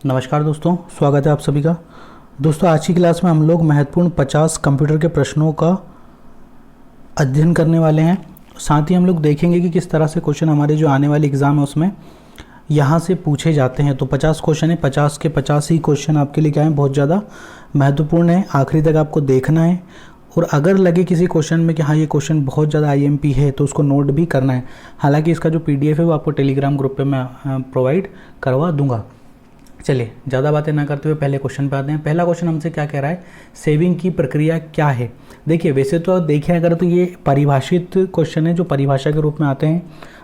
नमस्कार दोस्तों, स्वागत है आप सभी का। दोस्तों आज की क्लास में हम लोग महत्वपूर्ण 50 कंप्यूटर के प्रश्नों का अध्ययन करने वाले हैं। साथ ही हम लोग देखेंगे कि किस तरह से क्वेश्चन हमारे जो आने वाले एग्ज़ाम है उसमें यहाँ से पूछे जाते हैं। तो 50 क्वेश्चन है, 50 के 50 ही क्वेश्चन आपके लिए क्या है, बहुत ज़्यादा महत्वपूर्ण है। आखिरी तक आपको देखना है और अगर लगे किसी क्वेश्चन में कि हाँ ये क्वेश्चन बहुत ज़्यादा आईएमपी है तो उसको नोट भी करना है। हालांकि इसका जो पीडीएफ है वो आपको टेलीग्राम ग्रुप पे मैं प्रोवाइड करवा दूंगा। चलिए ज़्यादा बातें ना करते हुए पहले क्वेश्चन पे आते हैं। पहला क्वेश्चन हमसे क्या कह रहा है, सेविंग की प्रक्रिया क्या है। देखिए वैसे तो देखें अगर तो ये परिभाषित क्वेश्चन है जो परिभाषा के रूप में आते हैं।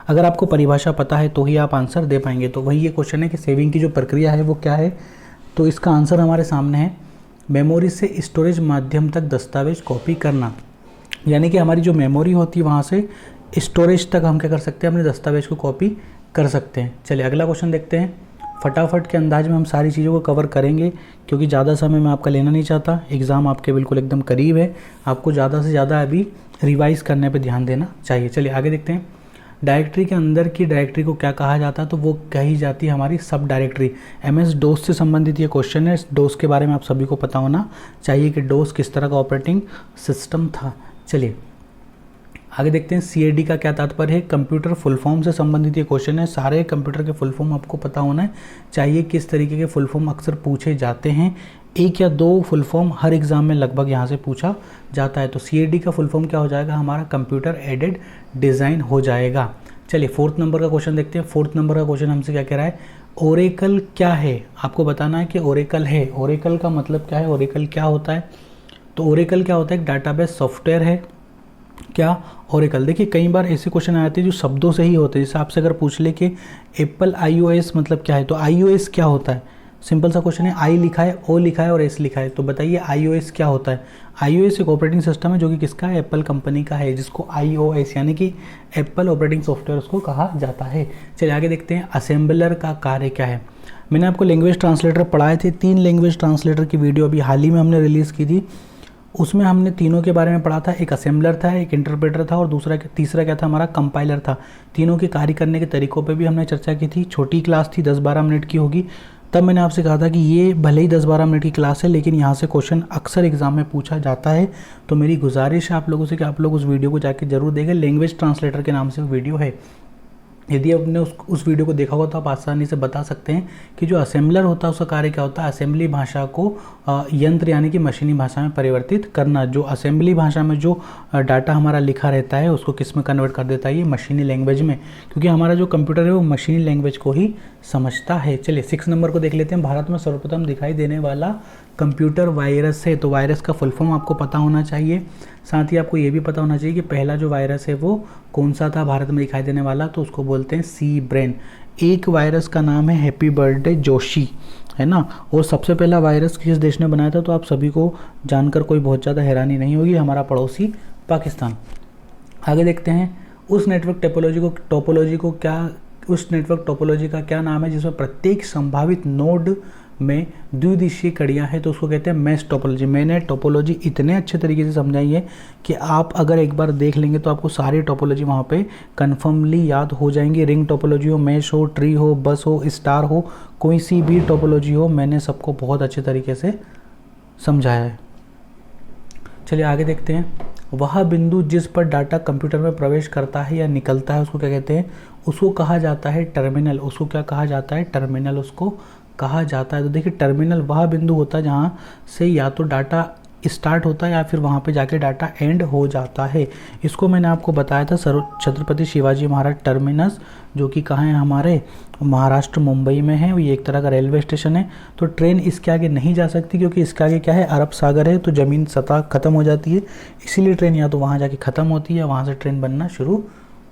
अगर आपको परिभाषा पता है तो ही आप आंसर दे पाएंगे। तो वही ये क्वेश्चन है कि सेविंग की जो प्रक्रिया है वो क्या है। तो इसका आंसर हमारे सामने है, मेमोरी से स्टोरेज माध्यम तक दस्तावेज कॉपी करना। यानी कि हमारी जो मेमोरी होती है वहाँ से स्टोरेज तक हम क्या कर सकते हैं, अपने दस्तावेज को कॉपी कर सकते हैं। चलिए अगला क्वेश्चन देखते हैं। फटाफट के अंदाज में हम सारी चीज़ों को कवर करेंगे क्योंकि ज़्यादा समय मैं आपका लेना नहीं चाहता। एग्ज़ाम आपके बिल्कुल एकदम करीब है, आपको ज़्यादा से ज़्यादा अभी रिवाइज़ करने पे ध्यान देना चाहिए। चलिए आगे देखते हैं। डायरेक्टरी के अंदर की डायरेक्टरी को क्या कहा जाता है, तो वो कही जाती है हमारी सब डायरेक्टरी। MS डोस से संबंधित ये क्वेश्चन है। डोस के बारे में आप सभी को पता होना चाहिए कि डोस किस तरह का ऑपरेटिंग सिस्टम था। चलिए आगे देखते हैं। CAD का क्या तात्पर्य है, कंप्यूटर फुल फॉर्म से संबंधित ये क्वेश्चन है। सारे कंप्यूटर के फुल फॉर्म आपको पता होना चाहिए। किस तरीके के फुल फॉर्म अक्सर पूछे जाते हैं, एक या दो फुल फॉर्म हर एग्जाम में लगभग यहाँ से पूछा जाता है। तो CAD का फुल फॉर्म क्या हो जाएगा, हमारा कंप्यूटर एडेड डिज़ाइन हो जाएगा। चलिए 4th नंबर का क्वेश्चन देखते हैं। 4th नंबर का क्वेश्चन हमसे क्या कह रहा है, ओरेकल क्या है। आपको बताना है कि ओरेकल है। ओरेकल का मतलब क्या है, ओरेकल क्या होता है। तो ओरेकल क्या होता है, एक डाटाबेस सॉफ्टवेयर है। क्या ओरेकल, देखिए कई बार ऐसे क्वेश्चन आते हैं जो शब्दों से ही होते हैं। जैसे आपसे अगर पूछ ले कि एप्पल iOS मतलब क्या है, तो iOS क्या होता है। सिंपल सा क्वेश्चन है, आई लिखा है, ओ लिखा है और एस लिखा है, तो बताइए iOS क्या होता है। iOS एक ऑपरेटिंग सिस्टम है जो कि किसका है, एप्पल कंपनी का है, जिसको iOS यानी कि एप्पल ऑपरेटिंग सॉफ्टवेयर उसको कहा जाता है। चलिए आगे देखते हैं। असेंबलर का कार्य क्या है। मैंने आपको लैंग्वेज ट्रांसलेटर पढ़ाए थे। 3 लैंग्वेज ट्रांसलेटर की वीडियो अभी हाल ही में हमने रिलीज़ की थी। उसमें हमने तीनों के बारे में पढ़ा था। एक असेंबलर था, एक इंटरप्रेटर था और तीसरा क्या था, हमारा कंपाइलर था। तीनों के कार्य करने के तरीकों पे भी हमने चर्चा की थी। छोटी क्लास थी, 10-12 मिनट की होगी। तब मैंने आपसे कहा था कि ये भले ही 10-12 मिनट की क्लास है लेकिन यहाँ से क्वेश्चन अक्सर एग्जाम में पूछा जाता है। तो मेरी गुजारिश है आप लोगों से कि आप लोग उस वीडियो को जाके जरूर देखें। लैंग्वेज ट्रांसलेटर के नाम से वो वीडियो है। यदि आपने उस वीडियो को देखा होगा तो आप आसानी से बता सकते हैं कि जो असेंबलर होता है उसका कार्य क्या होता है। असेंबली भाषा को यंत्र यानी कि मशीनी भाषा में परिवर्तित करना। जो असेंबली भाषा में जो डाटा हमारा लिखा रहता है उसको किस में कन्वर्ट कर देता है, ये मशीनी लैंग्वेज में, क्योंकि हमारा जो कंप्यूटर है वो मशीनी लैंग्वेज को ही समझता है। चलिए 6 नंबर को देख लेते हैं। भारत में सर्वप्रथम दिखाई देने वाला कंप्यूटर वायरस है। तो वायरस का फुल फॉर्म आपको पता होना चाहिए। साथ ही आपको ये भी पता होना चाहिए कि पहला जो वायरस है वो कौन सा था भारत में दिखाई देने वाला, तो उसको बोलते हैं सी ब्रेन। एक वायरस का नाम है हैप्पी बर्थडे जोशी, है ना। और सबसे पहला वायरस किस देश ने बनाया था, तो आप सभी को जानकर कोई बहुत ज़्यादा हैरानी नहीं होगी, हमारा पड़ोसी पाकिस्तान। आगे देखते हैं। उस नेटवर्क टोपोलॉजी का क्या नाम है जिसमें प्रत्येक संभावित नोड में द्विदिशीय कड़ियाँ हैं, तो उसको कहते हैं मैश टोपोलॉजी। मैंने टोपोलॉजी इतने अच्छे तरीके से समझाई है कि आप अगर एक बार देख लेंगे तो आपको सारी टोपोलॉजी वहाँ पे कन्फर्मली याद हो जाएंगी। रिंग टोपोलॉजी हो, मैश हो, ट्री हो, बस हो, स्टार हो, कोई सी भी टोपोलॉजी हो, मैंने सबको बहुत अच्छे तरीके से समझाया है। चलिए आगे देखते हैं। वह बिंदु जिस पर डाटा कंप्यूटर में प्रवेश करता है या निकलता है उसको क्या कहते हैं, उसको कहा जाता है टर्मिनल। उसको क्या कहा जाता है, टर्मिनल उसको कहा जाता है। तो देखिए टर्मिनल वह बिंदु होता है जहाँ से या तो डाटा स्टार्ट होता है या फिर वहाँ पे जाके डाटा एंड हो जाता है। इसको मैंने आपको बताया था छत्रपति शिवाजी महाराज टर्मिनस, जो कि कहाँ है, हमारे महाराष्ट्र मुंबई में है। ये एक तरह का रेलवे स्टेशन है। तो ट्रेन इसके आगे नहीं जा सकती क्योंकि इसके आगे क्या है, अरब सागर है, तो ज़मीन सतह खत्म हो जाती है। इसीलिए ट्रेन या तो वहाँ जाके ख़त्म होती है, वहाँ से ट्रेन बनना शुरू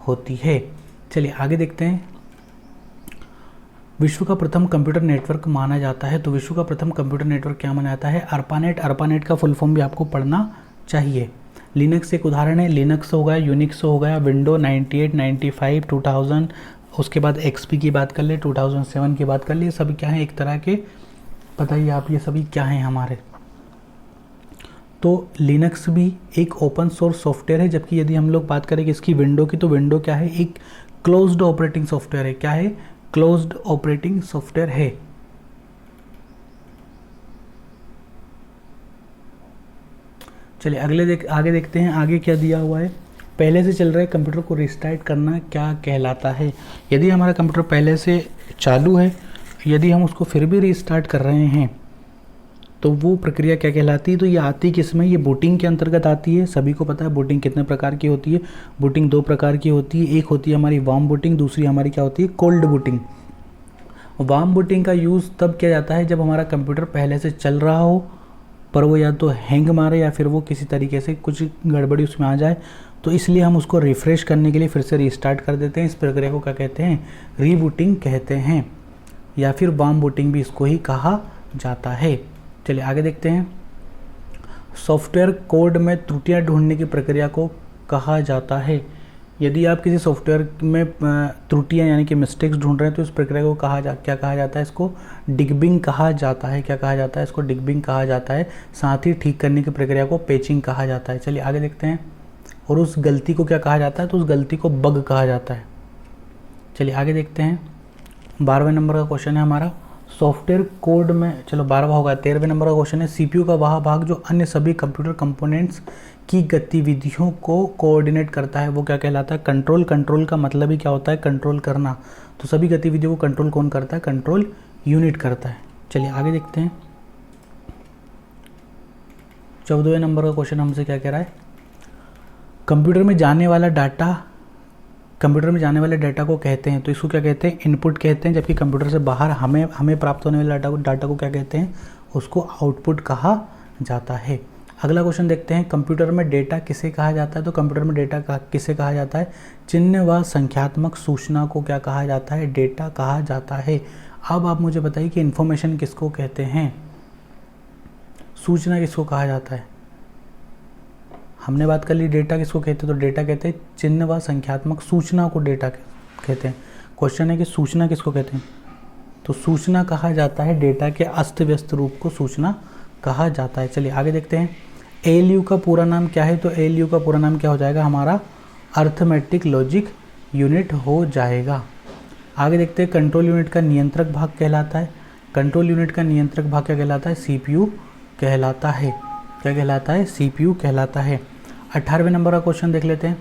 होती है। चलिए आगे देखते हैं। विश्व का प्रथम कंप्यूटर नेटवर्क माना जाता है। तो विश्व का प्रथम कंप्यूटर नेटवर्क क्या माना जाता है, अर्पानेट। अर्पानेट का फुल फॉर्म भी आपको पढ़ना चाहिए। लिनक्स एक उदाहरण है। लिनक्स हो गया, यूनिक्स हो गया, विंडो 98, 95, 2000, उसके बाद XP की बात कर ले, 2007 की बात कर ले, सभी क्या है एक तरह के, बताइए आप ये सभी क्या हैं हमारे। तो लिनक्स भी एक ओपन सोर्स सॉफ्टवेयर है, जबकि यदि हम लोग बात करें कि इसकी विंडो की, तो विंडो क्या है, एक क्लोज्ड ऑपरेटिंग सॉफ्टवेयर है। क्या है, क्लोज्ड ऑपरेटिंग सॉफ्टवेयर है। चलिए आगे देखते हैं आगे क्या दिया हुआ है। पहले से चल रहे कंप्यूटर को रिस्टार्ट करना क्या कहलाता है। यदि हमारा कंप्यूटर पहले से चालू है, यदि हम उसको फिर भी रिस्टार्ट कर रहे हैं तो वो प्रक्रिया क्या कहलाती है। तो ये आती किसमें, ये बूटिंग के अंतर्गत आती है। सभी को पता है बूटिंग कितने प्रकार की होती है। बूटिंग दो प्रकार की होती है, एक होती है हमारी वार्म बूटिंग, दूसरी हमारी क्या होती है, कोल्ड बूटिंग। वार्म बूटिंग का यूज़ तब किया जाता है जब हमारा कंप्यूटर पहले से चल रहा हो पर वो या तो हैंग मारे या फिर वो किसी तरीके से कुछ गड़बड़ी उसमें आ जाए, तो इसलिए हम उसको रिफ़्रेश करने के लिए फिर से रीस्टार्ट कर देते हैं। इस प्रक्रिया को क्या कहते हैं, रीबूटिंग कहते हैं, या फिर वार्म बूटिंग भी इसको ही कहा जाता है। चलिए आगे देखते हैं। सॉफ्टवेयर कोड में त्रुटियां ढूंढने की प्रक्रिया को कहा जाता है। यदि आप किसी सॉफ्टवेयर में त्रुटियां यानी कि मिस्टेक्स ढूंढ रहे हैं तो इस प्रक्रिया को क्या कहा जाता है, इसको डिगबिंग कहा जाता है। क्या कहा जाता है, इसको डिगबिंग कहा जाता है। साथ ही ठीक करने की प्रक्रिया को पेचिंग कहा जाता है। चलिए आगे देखते हैं। और उस गलती को क्या कहा जाता है, तो उस गलती को बग कहा जाता है। चलिए आगे देखते हैं। 12वें नंबर का क्वेश्चन है हमारा सॉफ्टवेयर कोड में, चलो 12वां होगा। 13वें नंबर का क्वेश्चन है सीपीयू का वह भाग जो अन्य सभी कंप्यूटर कंपोनेंट्स की गतिविधियों को कोऑर्डिनेट करता है वो क्या कहलाता है, कंट्रोल। कंट्रोल का मतलब ही क्या होता है, कंट्रोल करना। तो सभी गतिविधियों को कंट्रोल कौन करता है, कंट्रोल यूनिट करता है। चलिए आगे देखते हैं। 14वें नंबर का क्वेश्चन हमसे क्या कह रहा है, कंप्यूटर में जाने वाले डाटा को कहते हैं, तो इसको क्या कहते हैं, इनपुट कहते हैं। जबकि कंप्यूटर से बाहर हमें प्राप्त होने वाले डाटा को क्या कहते हैं, उसको आउटपुट कहा जाता है। अगला क्वेश्चन देखते हैं। कंप्यूटर में डेटा किसे कहा जाता है, तो कंप्यूटर में डेटा किसे कहा जाता है, चिन्ह व संख्यात्मक सूचना को क्या कहा जाता है, डेटा कहा जाता है। अब आप मुझे बताइए कि इन्फॉर्मेशन किसको कहते हैं, सूचना किसको कहा जाता है। हमने बात कर ली डेटा किसको कहते हैं, तो डेटा कहते हैं चिन्ह व संख्यात्मक सूचना को डेटा कहते हैं। क्वेश्चन है कि सूचना किसको कहते हैं, तो सूचना कहा जाता है डेटा के अस्त व्यस्त रूप को सूचना कहा जाता है। चलिए आगे देखते हैं। एएलयू का पूरा नाम क्या है, तो एएलयू का पूरा नाम क्या हो जाएगा, हमारा अर्थमेटिक लॉजिक यूनिट हो जाएगा। आगे देखते हैं। कंट्रोल यूनिट का नियंत्रक भाग कहलाता है, कंट्रोल यूनिट का नियंत्रक भाग क्या कहलाता है, सीपीयू कहलाता है। क्या कहलाता है, सीपीयू कहलाता है। 18वें नंबर का क्वेश्चन देख लेते हैं।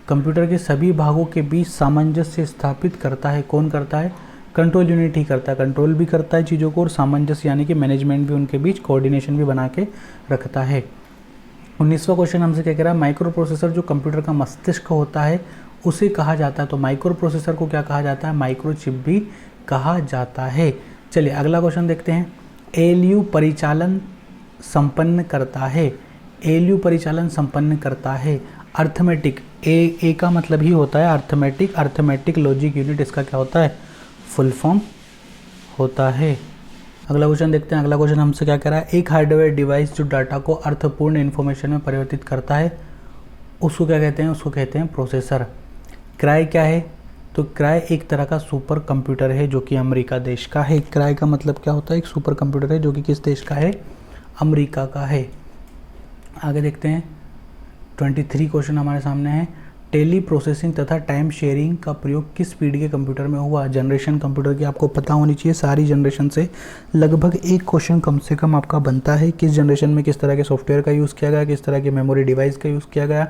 कंप्यूटर के सभी भागों के बीच सामंजस्य स्थापित करता है, कौन करता है, कंट्रोल यूनिट ही करता है। कंट्रोल भी करता है चीज़ों को और सामंजस्य यानी कि मैनेजमेंट भी उनके बीच कोऑर्डिनेशन भी बना के रखता है। 19वां क्वेश्चन हमसे क्या कह रहा है, माइक्रो प्रोसेसर जो कंप्यूटर का मस्तिष्क होता है उसे कहा जाता है, तो माइक्रो प्रोसेसर को क्या कहा जाता है, माइक्रो चिप भी कहा जाता है। चलिए अगला क्वेश्चन देखते हैं। एएलयू परिचालन संपन्न करता है, एएलयू परिचालन संपन्न करता है। अर्थमेटिक, ए का मतलब ही होता है अर्थमेटिक लॉजिक यूनिट, इसका क्या होता है, फुल फॉर्म होता है। अगला क्वेश्चन देखते हैं। अगला क्वेश्चन हमसे क्या कह रहा है, एक हार्डवेयर डिवाइस जो डाटा को अर्थपूर्ण इन्फॉर्मेशन में परिवर्तित करता है उसको क्या कहते हैं, उसको कहते हैं प्रोसेसर। क्राई क्या है, तो क्राई एक तरह का सुपर कंप्यूटर है जो कि अमेरिका देश का है। क्राई का मतलब क्या होता है, एक सुपर कंप्यूटर है जो कि किस देश का है, अमेरिका का है। आगे देखते हैं। 23 क्वेश्चन हमारे सामने है। टेली प्रोसेसिंग तथा टाइम शेयरिंग का प्रयोग किस पीढ़ी के कंप्यूटर में हुआ, जनरेशन कंप्यूटर की आपको पता होनी चाहिए। सारी जनरेशन से लगभग एक क्वेश्चन कम से कम आपका बनता है। किस जनरेशन में किस तरह के सॉफ्टवेयर का यूज़ किया गया, किस तरह के मेमोरी डिवाइस का यूज़ किया गया,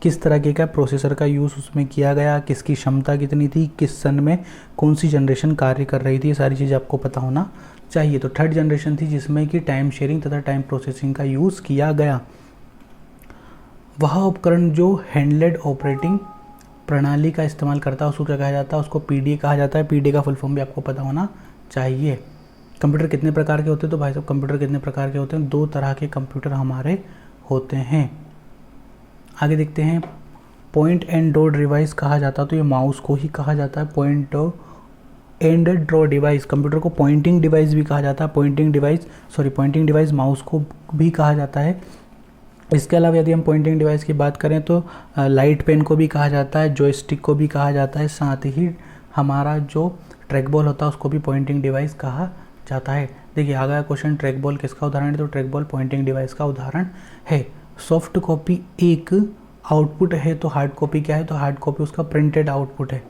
किस तरह के प्रोसेसर का यूज़ उसमें किया गया, किसकी क्षमता कितनी थी, किस सन में कौन सी जनरेशन कार्य कर रही थी, ये सारी चीज़ें आपको पता होना चाहिए। तो थर्ड जनरेशन थी जिसमें कि टाइम शेयरिंग तथा टाइम प्रोसेसिंग का यूज़ किया गया। वह उपकरण जो हैंडलेड ऑपरेटिंग प्रणाली का इस्तेमाल करता है उसको क्या कहा जाता है, उसको पीडीए कहा जाता है। पीडीए का फुल फॉर्म भी आपको पता होना चाहिए। कंप्यूटर कितने प्रकार के होते हैं, तो भाई साहब कंप्यूटर कितने प्रकार के होते हैं, 2 तरह के कंप्यूटर हमारे होते हैं। आगे देखते हैं। पॉइंट एंड ड्रॉ डिवाइस कहा जाता है, तो ये माउस को ही कहा जाता है point and draw device. Computer को पॉइंटिंग डिवाइस भी कहा जाता है, पॉइंटिंग डिवाइस माउस को भी कहा जाता है। इसके अलावा यदि हम पॉइंटिंग डिवाइस की बात करें तो लाइट पेन को भी कहा जाता है, जॉयस्टिक को भी कहा जाता है, साथ ही हमारा जो ट्रैक बॉल होता है उसको भी पॉइंटिंग डिवाइस कहा जाता है। देखिए आ गया क्वेश्चन, ट्रैक बॉल किसका उदाहरण है, तो ट्रैक बॉल पॉइंटिंग डिवाइस का उदाहरण है। सॉफ्ट कॉपी एक आउटपुट है, तो हार्ड कॉपी क्या है, तो हार्ड कॉपी उसका प्रिंटेड आउटपुट है।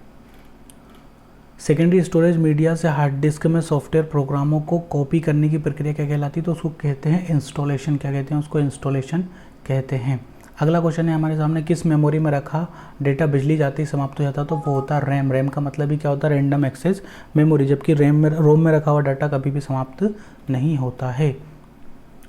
सेकेंडरी स्टोरेज मीडिया से हार्ड डिस्क में सॉफ्टवेयर प्रोग्रामों को कॉपी करने की प्रक्रिया क्या कहलाती है, तो उसको कहते हैं इंस्टॉलेशन। क्या कहते हैं, उसको इंस्टॉलेशन कहते हैं। अगला क्वेश्चन है हमारे सामने, किस मेमोरी में रखा डेटा बिजली जाते ही समाप्त हो जाता है? तो वो होता है रैम। रैम का मतलब ही क्या होता है? Random access memory. जबकि रोम में रखा हुआ डाटा कभी भी समाप्त नहीं होता है।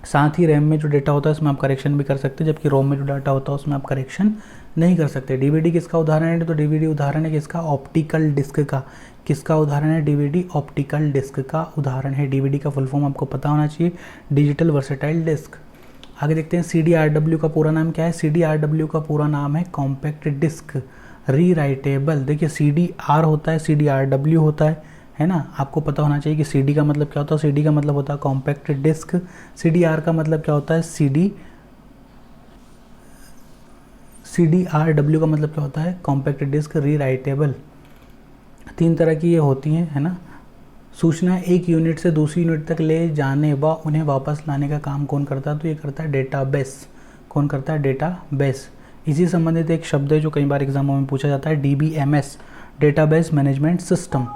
साथ ही रैम में जो डेटा होता है उसमें आप करेक्शन भी कर सकते हैं, जबकि रोम में जो डाटा होता है उसमें आप करेक्शन नहीं कर सकते। डीवीडी किसका उदाहरण है? तो डीवीडी उदाहरण है किसका? ऑप्टिकल डिस्क का। किसका उदाहरण है? डीवीडी ऑप्टिकल डिस्क का उदाहरण है। डीवीडी का फुल फॉर्म आपको पता होना चाहिए, डिजिटल वर्सेटाइल डिस्क। आगे देखते हैं CDRW का पूरा नाम क्या है? CDRW का पूरा नाम है कॉम्पैक्ट डिस्क रीराइटेबल। देखिए CDR होता है, CDRW होता है ना। आपको पता होना चाहिए कि CD का मतलब क्या होता है? CD का मतलब होता है कॉम्पैक्ट डिस्क। CDR का मतलब क्या होता है? CDRW का मतलब क्या होता है? Compact disc rewritable. 3 तरह की ये होती हैं, है ना। सूचना एक यूनिट से दूसरी यूनिट तक ले जाने व उन्हें वापस लाने का काम कौन करता है? तो ये करता है डेटाबेस। कौन करता है? डेटाबेस। इसी संबंधित एक शब्द है जो कई बार एग्जामों में पूछा जाता है, DBMS, डेटाबेस मैनेजमेंट सिस्टम।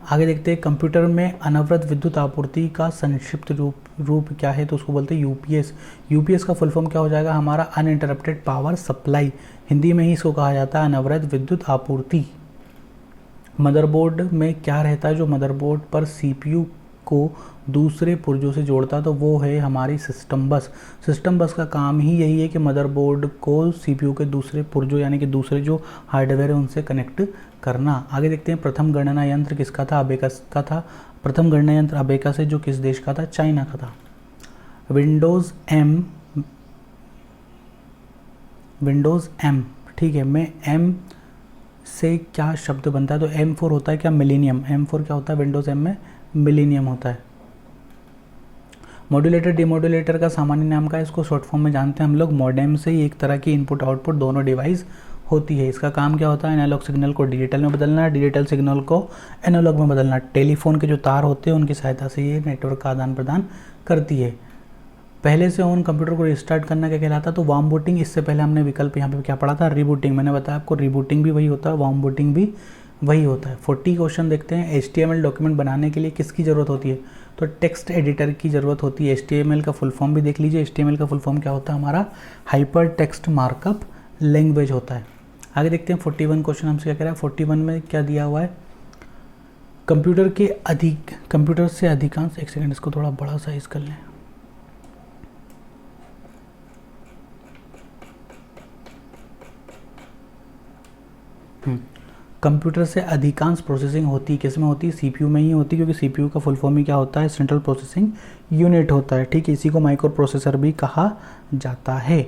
आगे देखते हैं, कंप्यूटर में अनवरत विद्युत आपूर्ति का संक्षिप्त रूप क्या है? तो उसको बोलते हैं UPS। UPS का फुल फॉर्म क्या हो जाएगा हमारा? Uninterrupted power supply. हिंदी में ही इसको कहा जाता है अनवरत विद्युत आपूर्ति। मदरबोर्ड में क्या रहता है जो मदरबोर्ड पर CPU को दूसरे पुर्जों से जोड़ता है? तो वो है हमारी सिस्टम बस। सिस्टम बस का काम ही यही है कि मदरबोर्ड को CPU के दूसरे पुर्जों यानी कि दूसरे जो हार्डवेयर है उनसे कनेक्ट करना। आगे देखते हैं, प्रथम गणना यंत्र किसका था? अबेकस का था। प्रथम गणना यंत्र अबेकस है जो किस देश का था? चाइना का था। विंडोज़ M, ठीक है, में M से क्या शब्द बनता है? तो M4 होता है क्या? मिलीनियम। M4 क्या होता है? विंडोज़ M में मिलीनियम होता है। मॉड्यूलेटर डिमॉड्यूलेटर का सामान्य नाम का है? इसको शॉर्ट फॉर्म में जानते हैं हम लोग मॉडेम से ही। एक तरह की इनपुट आउटपुट दोनों डिवाइस होती है। इसका काम क्या होता है? एनालॉग सिग्नल को डिजिटल में बदलना, डिजिटल सिग्नल को एनालॉग में बदलना। टेलीफोन के जो तार होते हैं उनकी सहायता से ये नेटवर्क का आदान प्रदान करती है। पहले से ऑन कंप्यूटर को रिस्टार्ट करना क्या कहलाता है? तो वार्म बूटिंग। इससे पहले हमने विकल्प यहाँ पे क्या पढ़ा था? रीबूटिंग। मैंने बताया आपको रीबूटिंग भी वही होता है, वार्म बूटिंग भी वही होता है। 40 क्वेश्चन देखते हैं, HTML डॉक्यूमेंट बनाने के लिए किसकी ज़रूरत होती है? तो टेक्स्ट एडिटर की ज़रूरत होती है। HTML का फुल फॉर्म भी देख लीजिए। HTML का फुल फॉर्म क्या होता है हमारा? हाइपर टेक्स्ट मार्कअप लैंग्वेज होता है। आगे देखते हैं 41 क्वेश्चन हमसे क्या कह रहा है। 41 में क्या दिया हुआ है? कंप्यूटर से अधिकांश, एक सेकेंड इसको थोड़ा बड़ा साइज कर लें। कंप्यूटर से अधिकांश प्रोसेसिंग होती है किस में होती है? CPU में ही होती है, क्योंकि CPU का फुल फॉर्म ही क्या होता है? सेंट्रल प्रोसेसिंग यूनिट होता है। ठीक है, इसी को माइक्रो प्रोसेसर भी कहा जाता है।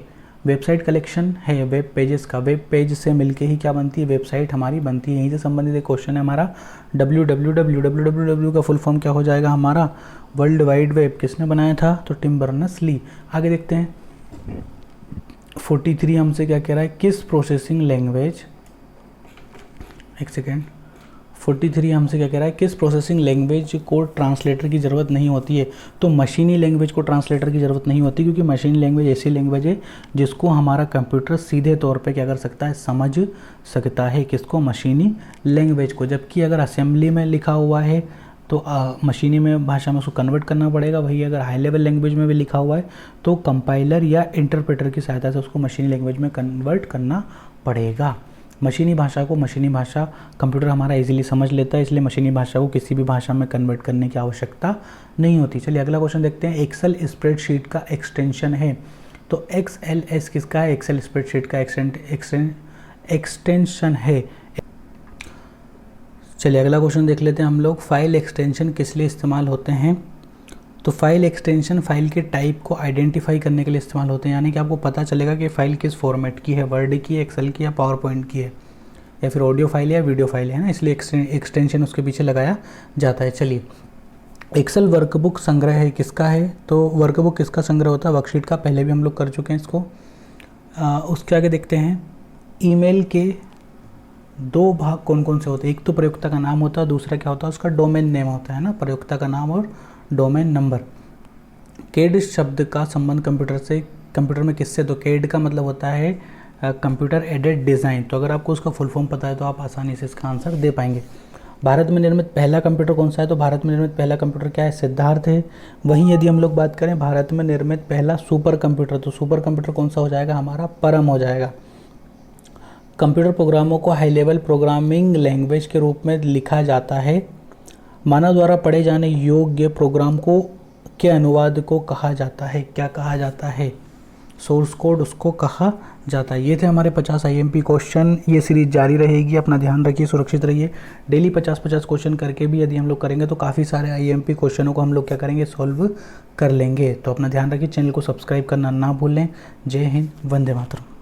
वेबसाइट कलेक्शन है वेब पेजेस का। वेब पेज से मिलके ही क्या बनती है? वेबसाइट हमारी बनती है। यहीं से संबंधित एक क्वेश्चन है हमारा, www का फुल फॉर्म क्या हो जाएगा हमारा? World wide web. किसने बनाया था? तो टिम बर्नर्स-ली। आगे देखते हैं 43 हमसे क्या कह रहा है? किस प्रोसेसिंग लैंग्वेज, एक सेकेंड, 43 हमसे क्या कह रहा है? किस प्रोसेसिंग लैंग्वेज को ट्रांसलेटर की ज़रूरत नहीं होती है? तो मशीनी लैंग्वेज को ट्रांसलेटर की ज़रूरत नहीं होती, क्योंकि मशीनी लैंग्वेज ऐसी लैंग्वेज है जिसको हमारा कंप्यूटर सीधे तौर पे क्या कर सकता है? समझ सकता है। किसको? मशीनी लैंग्वेज को। जबकि अगर असेंबली में लिखा हुआ है तो मशीनी में भाषा में उसको कन्वर्ट करना पड़ेगा। वही अगर हाई लेवल लैंग्वेज में भी लिखा हुआ है तो कंपाइलर या इंटरप्रेटर की सहायता से उसको मशीनी लैंग्वेज में कन्वर्ट करना पड़ेगा। मशीनी भाषा को मशीनी भाषा कंप्यूटर हमारा इजीली समझ लेता है, इसलिए मशीनी भाषा को किसी भी भाषा में कन्वर्ट करने की आवश्यकता नहीं होती। चलिए अगला क्वेश्चन देखते हैं। एक्सेल स्प्रेडशीट का एक्सटेंशन है? तो XLS किसका है? एक्सेल स्प्रेडशीट का एक्सटेंशन है। चलिए अगला क्वेश्चन देख लेते हैं हम लोग। फाइल एक्सटेंशन किस लिए इस्तेमाल होते हैं? तो फाइल एक्सटेंशन फाइल के टाइप को आइडेंटिफाई करने के लिए इस्तेमाल होते हैं, यानी कि आपको पता चलेगा कि फ़ाइल किस फॉर्मेट की है, वर्ड की है, एक्सेल की या पावर पॉइंट की है, या फिर ऑडियो फाइल या वीडियो फाइल है ना, इसलिए एक्सटेंशन उसके पीछे लगाया जाता है। चलिए एक्सेल वर्कबुक संग्रह है किसका है? तो वर्कबुक किसका संग्रह होता है? वर्कशीट का। पहले भी हम लोग कर चुके हैं इसको। उसके आगे देखते हैं ईमेल के 2 भाग कौन कौन से होते हैं? एक तो प्रयोक्ता का नाम होता है, दूसरा क्या होता है उसका? डोमेन नेम होता है ना, प्रयोक्ता का नाम और डोमेन नंबर। केड शब्द का संबंध कंप्यूटर में किससे? तो केड का मतलब होता है कंप्यूटर एडेड डिज़ाइन। तो अगर आपको उसका फुल फॉर्म पता है तो आप आसानी से इसका आंसर दे पाएंगे। भारत में निर्मित पहला कंप्यूटर कौन सा है? तो भारत में निर्मित पहला कंप्यूटर क्या है? सिद्धार्थ है। वहीं यदि हम लोग बात करें भारत में निर्मित पहला सुपर कंप्यूटर, तो सुपर कंप्यूटर कौन सा हो जाएगा? हमारा परम हो जाएगा। कंप्यूटर प्रोग्रामों को हाई लेवल प्रोग्रामिंग लैंग्वेज के रूप में लिखा जाता है। मानव द्वारा पढ़े जाने योग्य प्रोग्राम को के अनुवाद को कहा जाता है? क्या कहा जाता है? सोर्स कोड उसको कहा जाता है। ये थे हमारे 50 आईएमपी क्वेश्चन। ये सीरीज जारी रहेगी, अपना ध्यान रखिए, सुरक्षित रहिए। डेली 50-50 क्वेश्चन करके भी यदि हम लोग करेंगे तो काफ़ी सारे आईएमपी क्वेश्चनों को हम लोग क्या करेंगे? सॉल्व कर लेंगे। तो अपना ध्यान रखिए, चैनल को सब्सक्राइब करना ना भूलें। जय हिंद, वंदे मातरम।